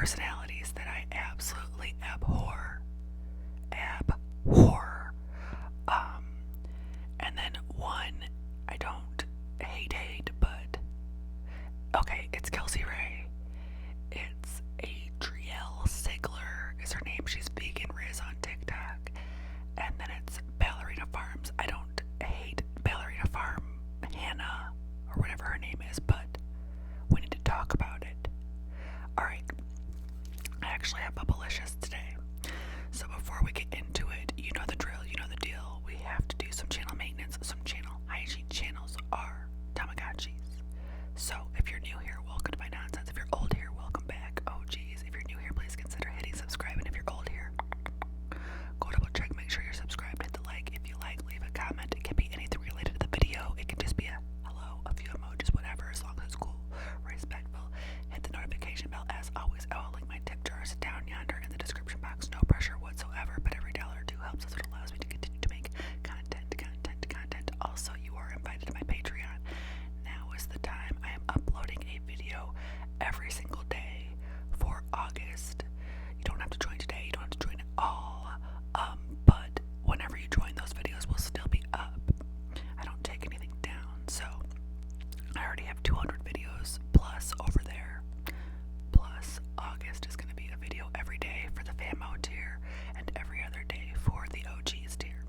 personalities that I absolutely abhor. Abhor. And then one I don't hate, but okay, it's Kelsey Rhae. It's Adreille is her name. She's vegan Rizz on TikTok. And then it's Ballerina Farms. I don't hate Ballerina Farm Hannah or whatever her name is, but we need to talk about it. Alright, I actually have Ballerina today. So before we get into it, you know the drill, you know the deal. We have to do some channel maintenance, some channel hygiene. Channels are Tamagotchis. So if you're new here, welcome to my nonsense. If you're old here, welcome back. Oh geez, if you're new here, please consider hitting subscribe. And if you're old here, go double check, make sure you're subscribed, hit the like. If you like, leave a comment. It can be anything related to the video. It can just be a hello, a few emojis, whatever, as long as it's cool, respectful. Hit the notification bell. As always, I will link my tip jars down yonder in the description box. No pressure whatsoever, but every dollar or two helps us. It allows me to continue to make content. Also, you are invited to my Patreon. Now is the time. I am uploading a video every single day for August. You don't have to join today, you don't have to join at all, but whenever you join, those videos will still be up. I don't take anything down, so I already have 200 videos plus over there. Plus, August is going to be a video every day for the FAMO tier and every other day for the OGs tier.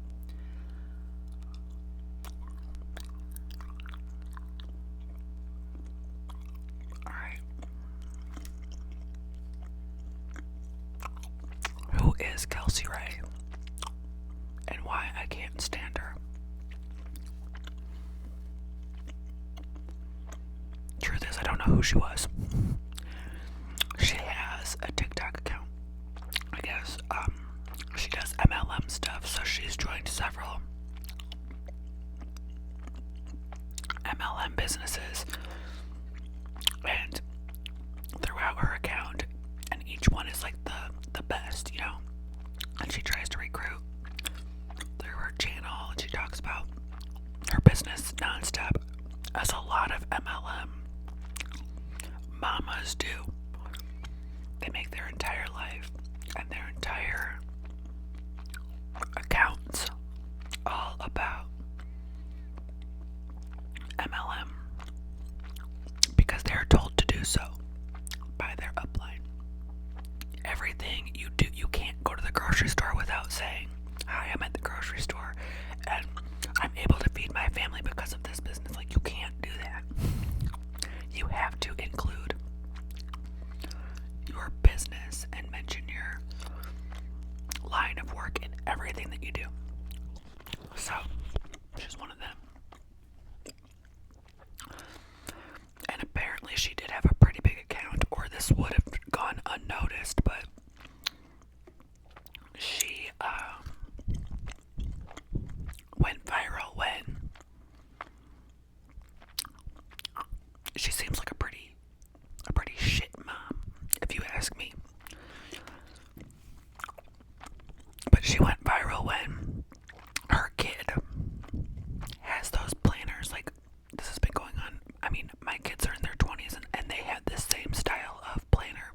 Alright. Who is Kelsey Rhae? And why I can't stand her? Truth is, I don't know who she was. She has a TikTok account. I guess she does MLM stuff, so she's joined several MLM businesses, and throughout her account, and each one is like the best, you know, and she tries to recruit through her channel, and she talks about her business nonstop, as a lot of MLM mamas do. They make their entire life and their entire accounts all about MLM because they're told to do so by their upline. Everything you do, you can't go to the grocery store without saying, "Hi, I'm at the grocery store and I'm able to feed my family because of this business." Like, you can't do that. You have to include your business and mention your line of work in everything that you do. So, she's one of them. And apparently she did have a pretty big account, or this would have gone unnoticed, but she went viral when she seems like a pretty shit mom, if you ask me. But she went viral when her kid has those planners. Like, this has been going on. I mean, my kids are in their 20s and they had this same style of planner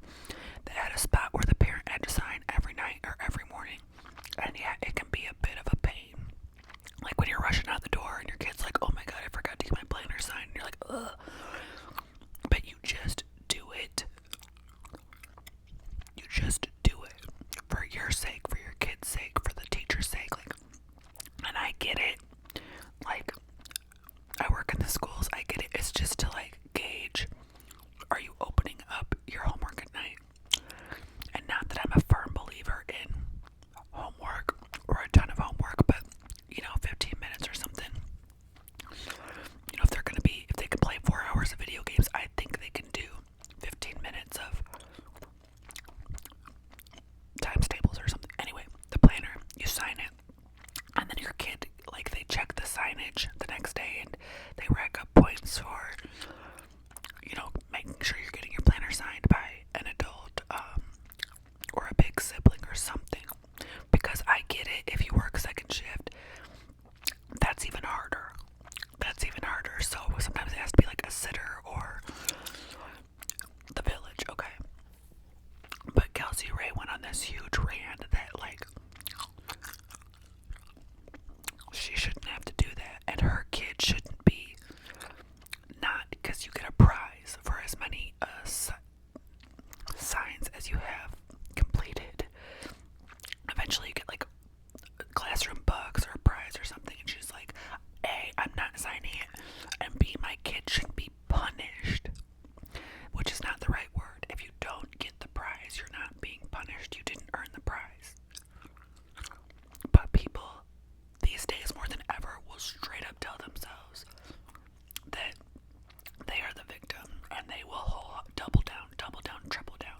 classes you have completed. Eventually you get like classroom bugs or a prize or something, and she's like, A, I'm not signing it, and B, my kid shouldn't be punished, which is not the right word. If you don't get the prize, you're not being punished. You didn't earn the prize. But people these days more than ever will straight up tell themselves that they are the victim, and they will double down, triple down.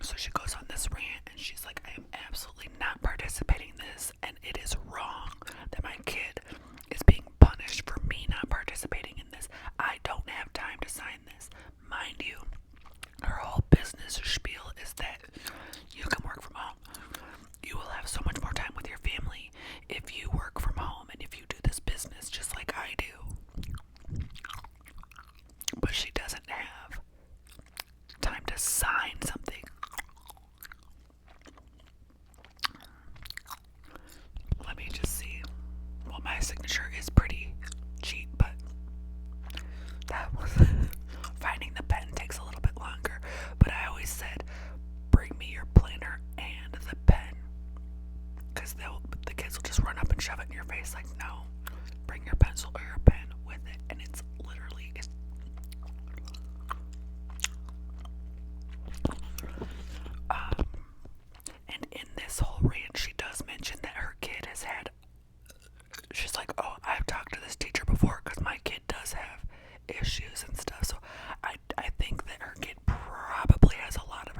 So she goes on this rant, and she's like, I am absolutely not participating in this, and it is wrong that my kid is being punished for me not participating in this. I don't have time to sign this. Mind you, her whole business spiel is that you can work from home. You will have so much more time with your family if you work from home and if you do this business just like I do. But she doesn't have time to sign something. Let me just see. Well, my signature is pretty cheap, but that was finding the pen takes a little bit longer. But I always said, bring me your planner and the pen, because the kids will just run up and shove it in your face. Like, no, bring your pencil or your pen with it. And it's literally and in this whole rant, she does mention that her kid has had, she's like, oh, I've talked to this teacher before because my kid does have issues and stuff. So I think that her kid probably has a lot of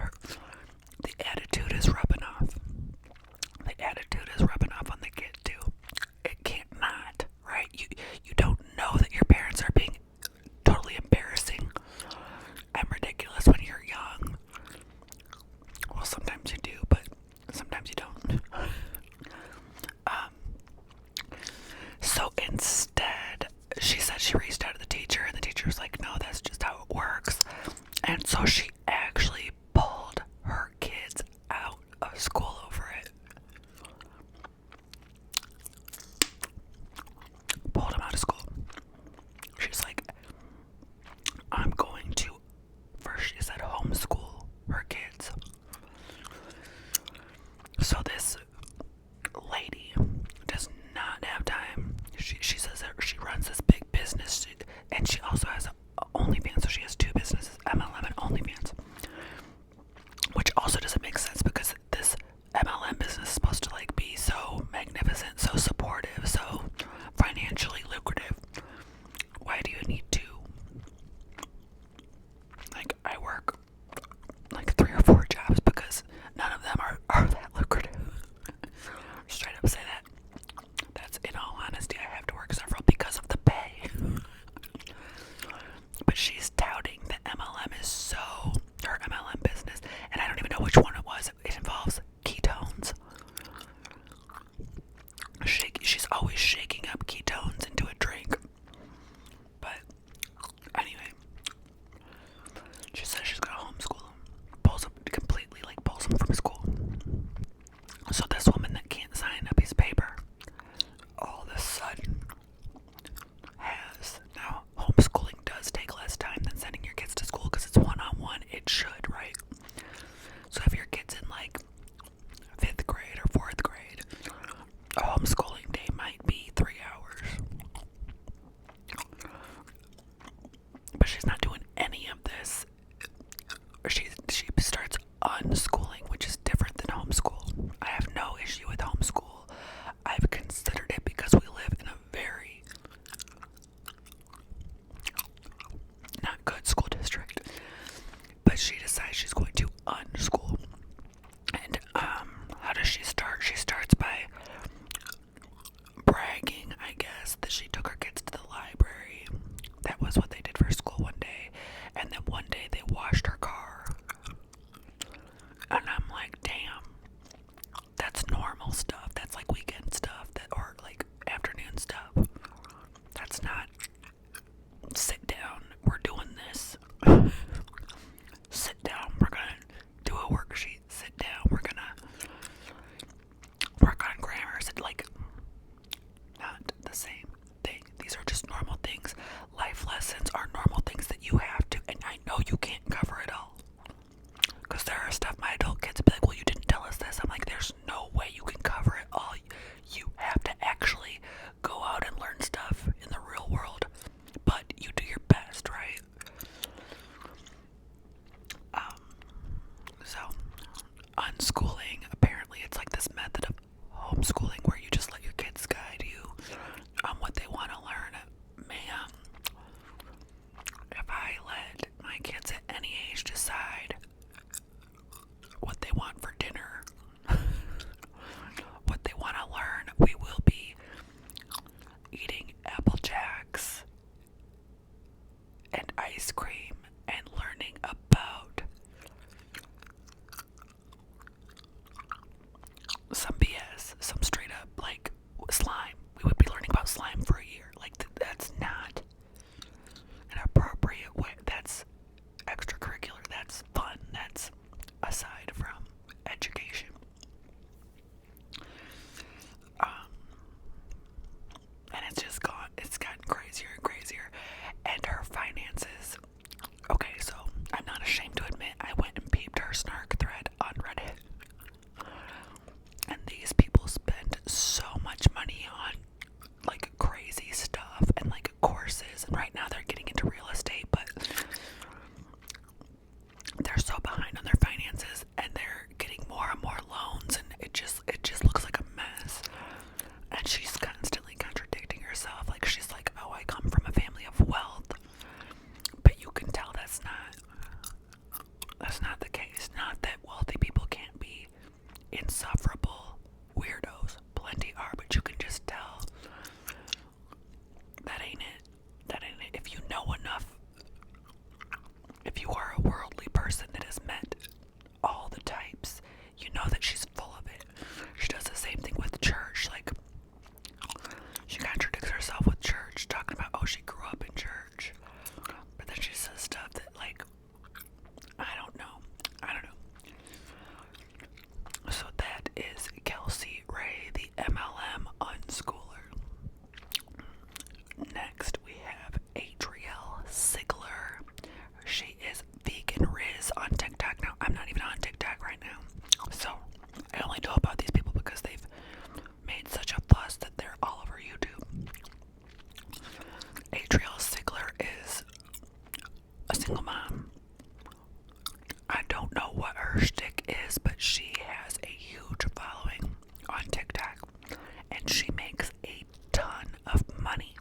the attitude is rubbing off. The attitude is rubbing off on the kid too. It can't not, right? You don't know that your parents are being totally embarrassing and ridiculous when you're young. Well, sometimes you do, but sometimes you don't. So instead, she said she reached out to the teacher, and the teacher was like, no, that's just how it works. And so she actually pulled her kids out of school over it. Pulled them out of school. She's like, I'm going to, first she said homeschool her kids. So this lady does not have time. She says that she runs this big business, and she also has OnlyFans, so she has two businesses, MLM and OnlyFans, which also doesn't make sense because this MLM business is supposed to like be so magnificent, so supportive, so financially lucrative. Why do you need to? Like, I work like 3 or 4 jobs because none of them are that lucrative. Straight up say that. That's, in all honesty, I have to work several because of the pay. But she's touting that MLM is so, her MLM business, and I don't even know which one it was. It involves ketones. She's always shaking up ketones into a drink. But anyway, she says she's gonna homeschool them. Pulls them from school. So this woman that can't sign a piece of paper all of a sudden has, now homeschooling does take less time than sending your kids to school because it's one-on-one. It should, right? So if your kid's in like 5th grade or 4th grade, a homeschooling day might be 3 hours. But she's not doing any of this that's not the case. Not that wealthy people can't be insufferable weirdos. Plenty are, but you can just tell that ain't it. That ain't it. If you know enough, if you are a worldly person that has met all the types, you know that she's full of it. She does the same thing with church. Like, she contradicts herself with church, talking about, oh, she grew up in church. But then she says stuff that, like, I don't know. So that is Kelsey Rhae, the MLM unschooler. Next, we have Adreille Sigler. She is vegan Rizz on TikTok. Now, I'm not even on TikTok right now, so I only know about these people because they've made such a fuss that they're all over YouTube. Adreille Sigler is a single mom. I don't know what her shtick is, but she has a huge following on TikTok, and she makes a ton of money.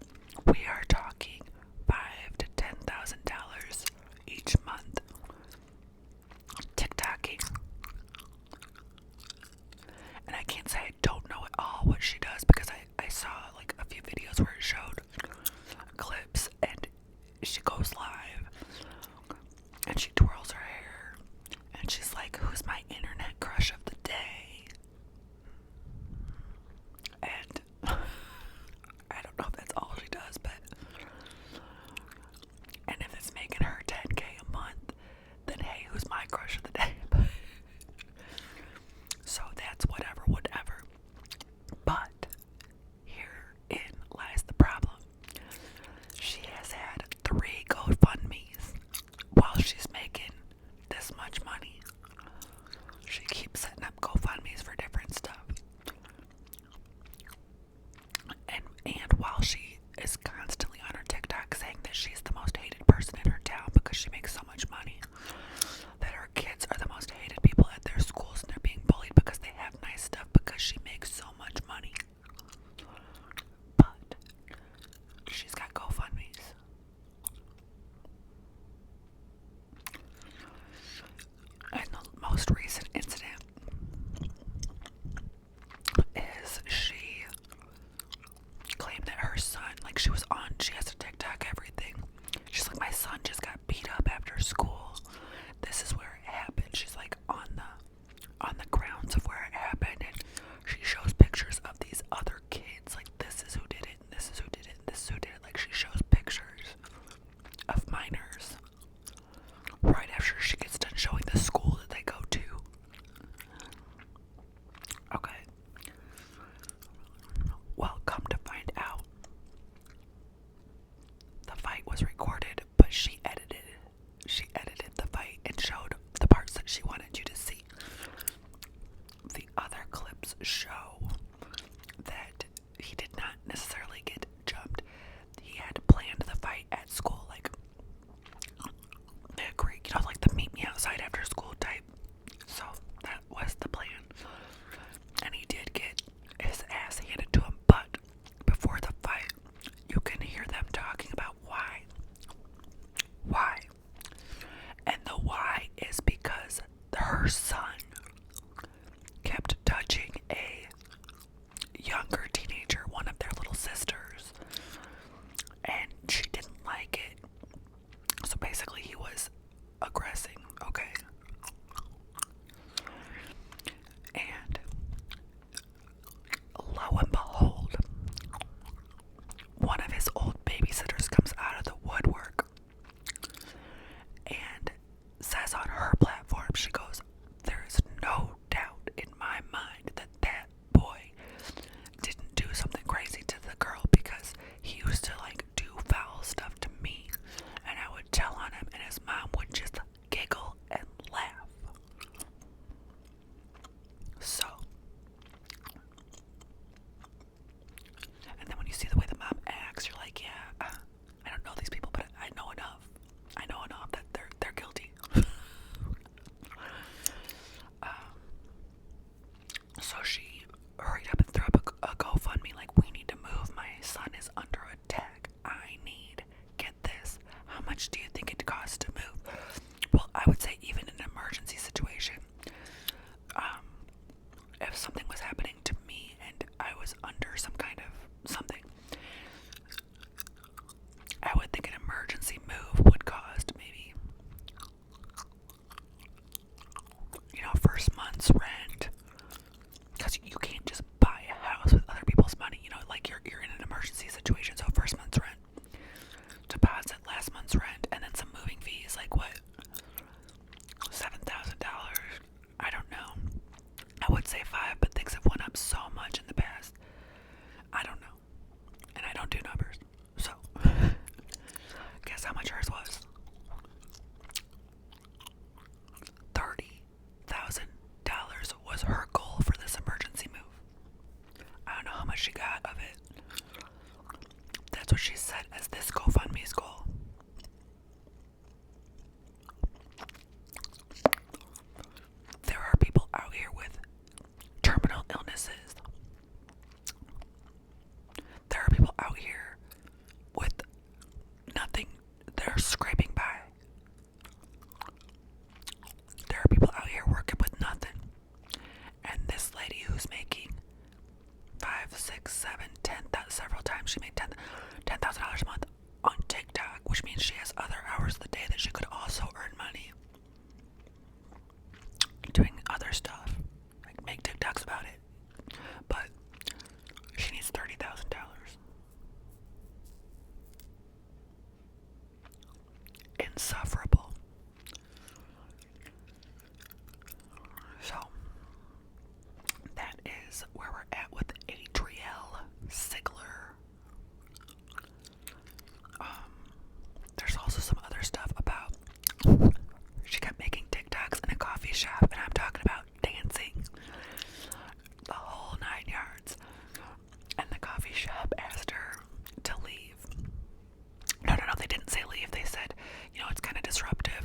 We are talking $5,000 to $10,000 each month TikToking. And I can't say I don't know at all what she does, because I saw like a few videos where it showed clips, and she goes live and she twirls her hair and she's like, who's my internet crush of the day? And I don't know if that's all she does, but and if it's making her $10K a month, then hey, who's my crush of the day? So that's whatever. But herein lies the problem. She has had 3 GoFundMes while she's making this much money. She keeps setting up GoFundMes for different stuff. And while she is constantly on her TikTok saying that she's the most hated person in her town because she makes so much money, that her kids are the most hated people at their schools and they're being bullied because they have nice stuff because she makes so much money. But she's got GoFundMes. And the most recent incident is she claimed that her son, like she has to TikTok everything. She's like, my son just got beat up after school. This is where it happened. She's like on the grounds of where it happened, and she shows pictures of these other kids. Like, this is who did it, and this is who did it, and this is who did it. Like, she shows pictures of minors right after she gets done showing the school that they go to. Okay. Well, come to find out, the fight was recorded, but she edited the fight and showed the parts that she wanted you to see. The other clips show that he did not necessarily get jumped. He had planned the fight at school, like they agreed, like the meet me outside after school type. So that was the plan. And he did get his ass handed to him, but before the fight, you can hear them talking about why. And the why is because her son kept touching a younger teenager, one of their little sisters, and she didn't like it. So basically he was aggressing, okay? And lo and behold, one of his old babysitters comes out of the woodwork and says on her platform, she goes, there is no doubt in my mind that that boy didn't do something crazy to the girl, because he used to like do foul stuff to me, and I would tell on him and his mom would just giggle and laugh. So, and then when you see the way the mom acts, you're like, yeah, I don't know these people, but I know enough that they're guilty. So she hurried up and threw up a GoFundMe, like, we need to move, my son is under attack, get this, how much do you think it costs to move?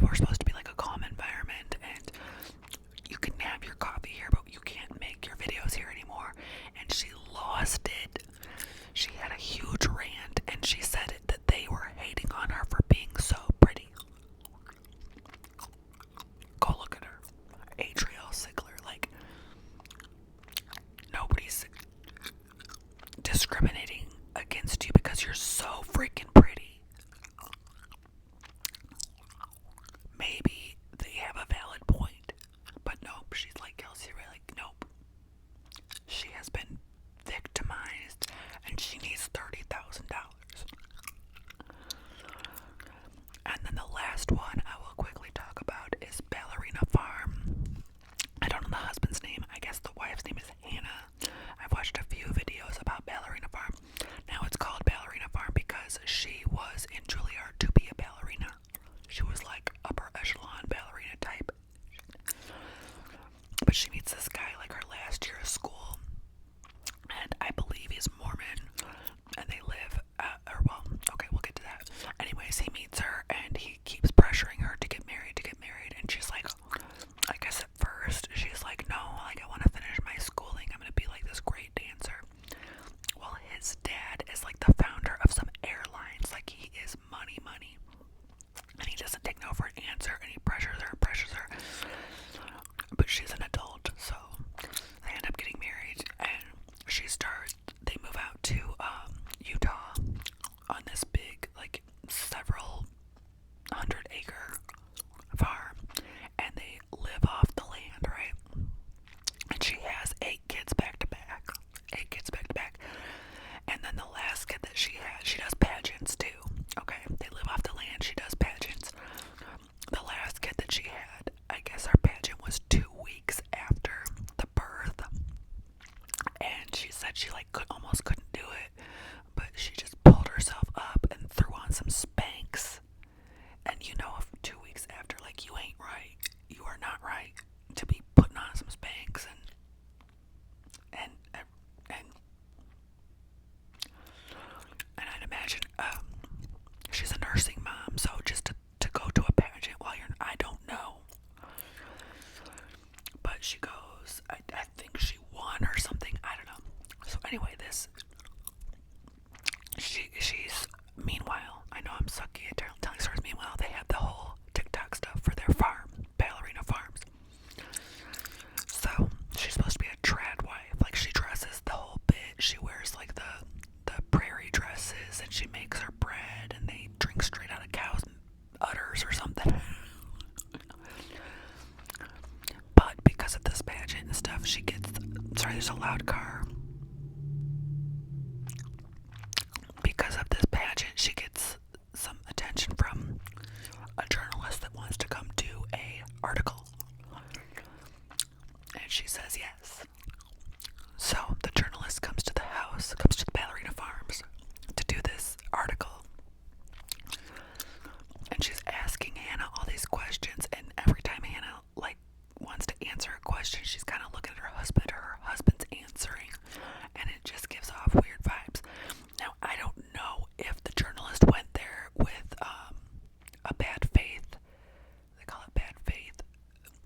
we're supposed to be like a calm environment, and you can have your coffee here, but you can't make your videos here anymore. And she lost it. She had a huge rant, and she said that they were hating on her for being so pretty. Go look at her. Adreille Sigler. Like, nobody's discriminating against you because you're so freaking pretty. Maybe they have a valid point, but nope, she's like Kelsey Rhae, like, nope. She has been victimized, and she needs $30,000. And then the last one I will quickly talk about is Ballerina Farm. I don't know the husband's name. I guess the wife's name is Hannah. I've watched a few videos about Ballerina Farm. Now it's called Ballerina Farm because she was in Juilliard to be a ballerina. She was like upper echelon ballerina type. But she meets this guy like her last year of school. And I believe he's Mormon. And they live, we'll get to that. Anyways, he meets her and he keeps pressuring her to get married. And she's like, I guess at first, she's like, no, like, I want to finish my schooling. I'm going to be like this great dancer. Well, his dad is like the founder of some airlines. Like, he is money. And he doesn't take no for an answer, and he pressures her. But she's an adult, so they end up getting married, and they move out to Utah on this big, like, several 100-acre farm, and they live off the land, right? And she has 8 kids back to back. And then the last kid that she had, she does pageants too. Okay, they live off the land, she does pageants. The last kid that she had, I guess her pageant was 2 weeks after the birth. And she said she like almost couldn't do it, but she just pulled herself up and threw on some Spanx. And 2 weeks after, like, you ain't right. You are not right to be putting on some Spanx and I'd imagine she's a nursing mom, so just to go to a pageant while I don't know. But she goes, I think she won or something, I don't know. So anyway, she's, meanwhile, I know I'm sucky at telling stories, meanwhile, they have the whole TikTok stuff for their farm, Ballerina Farms. So, she's supposed to be a trad wife, like, she dresses the whole bit, she wears, like, the prairie dresses, and she makes her bread, and they drink straight out of cows' udders or something. But because of this pageant and stuff, there's a loud car. Because of this pageant, she gets some attention from a journalist that wants to come do a article. And she says yes. So the journalist comes to the Ballerina Farms to do this article. And she's asking Hannah all these questions, and every time Hannah like wants to answer a question, she's kind of looking at her husband, or her husband's answering, and it just gives off weird vibes. Now, I don't know if the journalist went there with a bad faith, they call it bad faith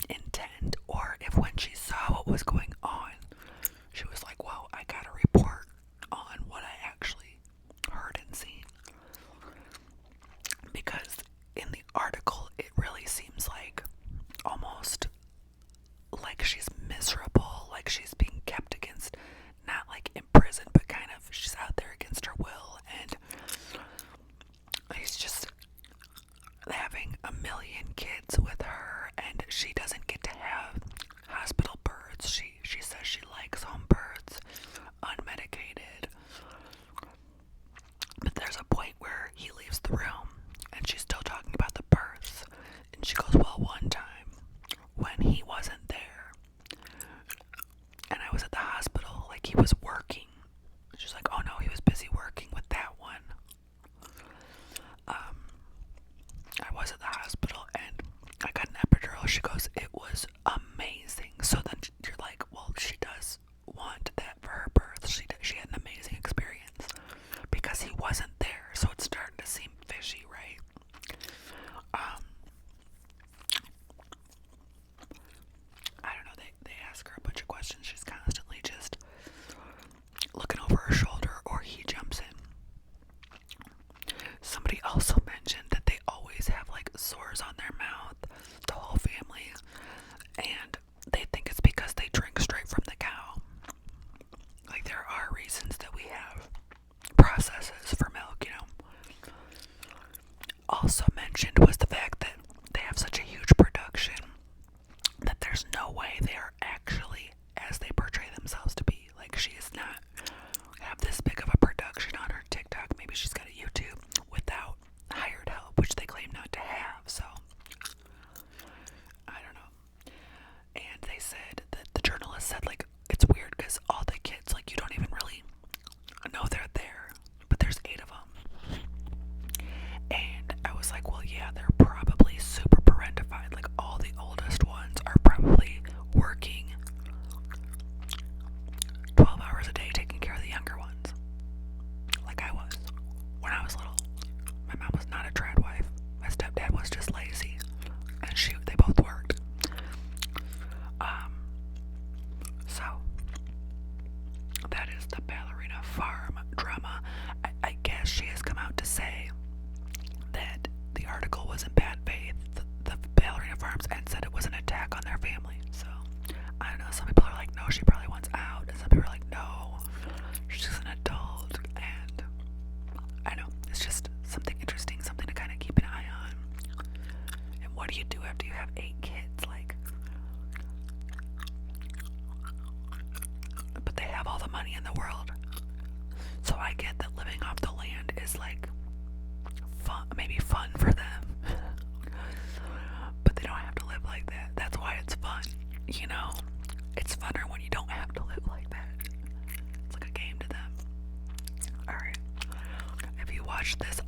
intent, or if when she saw what was going watched this